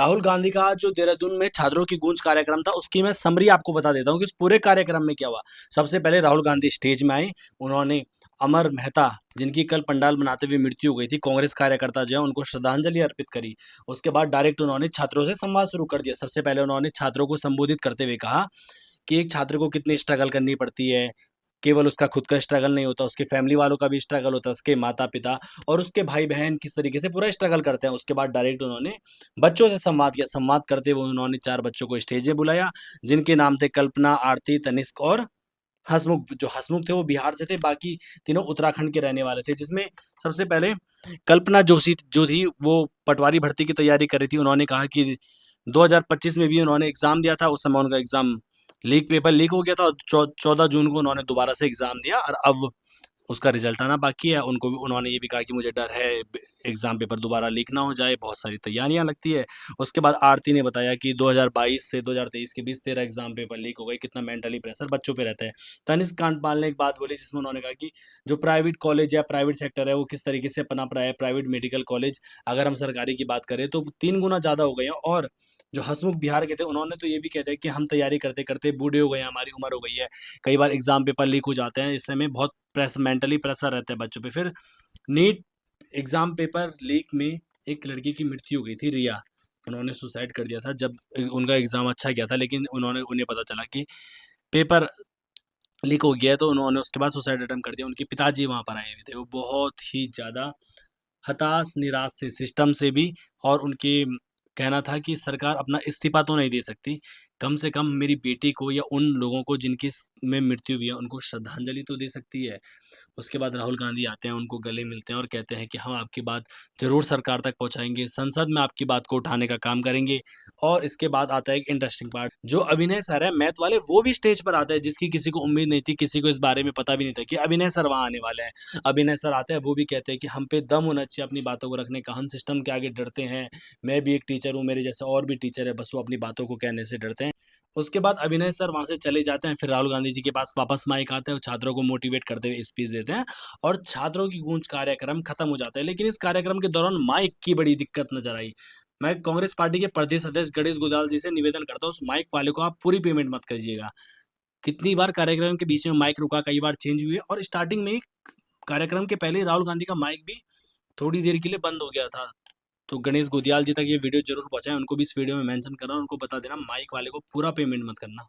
राहुल गांधी का जो देहरादून में छात्रों की गूंज कार्यक्रम था उसकी मैं समरी आपको बता देता हूँ कि उस पूरे कार्यक्रम में क्या हुआ। सबसे पहले राहुल गांधी स्टेज में आए। उन्होंने अमर मेहता, जिनकी कल पंडाल बनाते हुए मृत्यु हो गई थी, कांग्रेस कार्यकर्ता जो है, उनको श्रद्धांजलि अर्पित करी। उसके बाद डायरेक्ट उन्होंने छात्रों से संवाद शुरू कर दिया। सबसे पहले उन्होंने छात्रों को संबोधित करते हुए कहा कि एक छात्र को कितनी स्ट्रगल करनी पड़ती है। केवल उसका खुद का स्ट्रगल नहीं होता, उसके फैमिली वालों का भी स्ट्रगल होता है, उसके माता-पिता और उसके भाई-बहन किस तरीके से पूरा स्ट्रगल करते हैं। उसके बाद डायरेक्ट उन्होंने बच्चों से संवाद किया। संवाद करते हुए उन्होंने 4 बच्चों को स्टेज पे बुलाया, जिनके नाम थे कल्पना, आरती, तनिष्क और हसमुख। जो हसमुख थे वो बिहार से थे, बाकी तीनों उत्तराखंड के रहने वाले थे। जिसमें सबसे पहले कल्पना जोशी जो थी, वो पटवारी भर्ती की तैयारी कर रही थी। उन्होंने कहा कि 2025 में भी उन्होंने एग्ज़ाम दिया था, उस समय उनका एग्ज़ाम पेपर लीक हो गया था और 14 जून को उन्होंने दोबारा से एग्ज़ाम दिया और अब उसका रिजल्ट आना बाकी है। उनको भी उन्होंने ये भी कहा कि मुझे डर है एग्ज़ाम पेपर दोबारा लीक ना हो जाए, बहुत सारी तैयारियां लगती है। उसके बाद आरती ने बताया कि 2022 से 2023 के बीच 13 एग्ज़ाम पेपर लीक हो गए, कितना मेंटली प्रेशर बच्चों पे रहता है। तनिष्क कांडपाल ने एक बात बोली जिसमें उन्होंने कहा कि जो प्राइवेट कॉलेज या प्राइवेट सेक्टर है वो किस तरीके से पनप रहा है। प्राइवेट मेडिकल कॉलेज, अगर हम सरकारी की बात करें तो 3 गुना ज़्यादा हो गए हैं। और जो हसमुख बिहार के थे, उन्होंने तो ये भी कहते हैं कि हम तैयारी करते करते बूढ़े हो गए हैं, हमारी उम्र हो गई है, कई बार एग्ज़ाम पेपर लीक हो जाते हैं, इससे हमें बहुत मेंटली प्रेशर रहता है बच्चों पे। फिर नीट एग्ज़ाम पेपर लीक में एक लड़की की मृत्यु हो गई थी, रिया। उन्होंने सुसाइड कर दिया था जब उनका एग्ज़ाम अच्छा गया था, लेकिन उन्हें पता चला कि पेपर लीक हो गया है, तो उन्होंने उसके बाद सुसाइड अटेम्प्ट कर दिया। उनके पिताजी वहाँ पर आए हुए थे, वो बहुत ही ज़्यादा हताश, निराश थे सिस्टम से भी। और उनके कहना था कि सरकार अपना इस्तीफ़ा तो नहीं दे सकती, कम से कम मेरी बेटी को या उन लोगों को जिनकी में मृत्यु हुई है, उनको श्रद्धांजलि तो दे सकती है। उसके बाद राहुल गांधी आते हैं, उनको गले मिलते हैं और कहते हैं कि हम आपकी बात ज़रूर सरकार तक पहुँचाएँगे, संसद में आपकी बात को उठाने का काम करेंगे। और इसके बाद आता है एक इंटरेस्टिंग पार्ट, जो अभिनय सर है मैथ वाले, वो भी स्टेज पर आते हैं, जिसकी किसी को उम्मीद नहीं थी, किसी को इस बारे में पता भी नहीं था कि अभिनय सर वहाँ आने वाले हैं। अभिनय सर आते हैं, वो भी कहते हैं कि हम पे दम होना चाहिए अपनी बातों को रखने का, हम सिस्टम के आगे डरते हैं। मैं भी एक टीचर हूँ, मेरे जैसे और भी टीचर है, बस वो अपनी बातों को कहने से डरते हैं। उसके बाद अभिनय सर वहाँ से चले जाते हैं, फिर राहुल गांधी जी के पास वापस माइक आता है और छात्रों को मोटिवेट करते हुए स्पीच देते हैं और छात्रों की गूंज कार्यक्रम खत्म हो जाता है। लेकिन इस कार्यक्रम के दौरान माइक की बड़ी दिक्कत नजर आई। मैं कांग्रेस पार्टी के प्रदेश अध्यक्ष गणेश गोदाल जी से निवेदन करता हूँ, उस माइक वाले को आप पूरी पेमेंट मत कीजिएगा। कितनी बार कार्यक्रम के बीच में माइक रुका, कई बार चेंज हुई है और स्टार्टिंग में ही कार्यक्रम के पहले ही राहुल गांधी का माइक भी थोड़ी देर के लिए बंद हो गया था। तो गणेश गोदियाल जी तक ये वीडियो जरूर पहुंचाएं, उनको भी इस वीडियो में मेंशन करना, उनको बता देना माइक वाले को पूरा पेमेंट मत करना।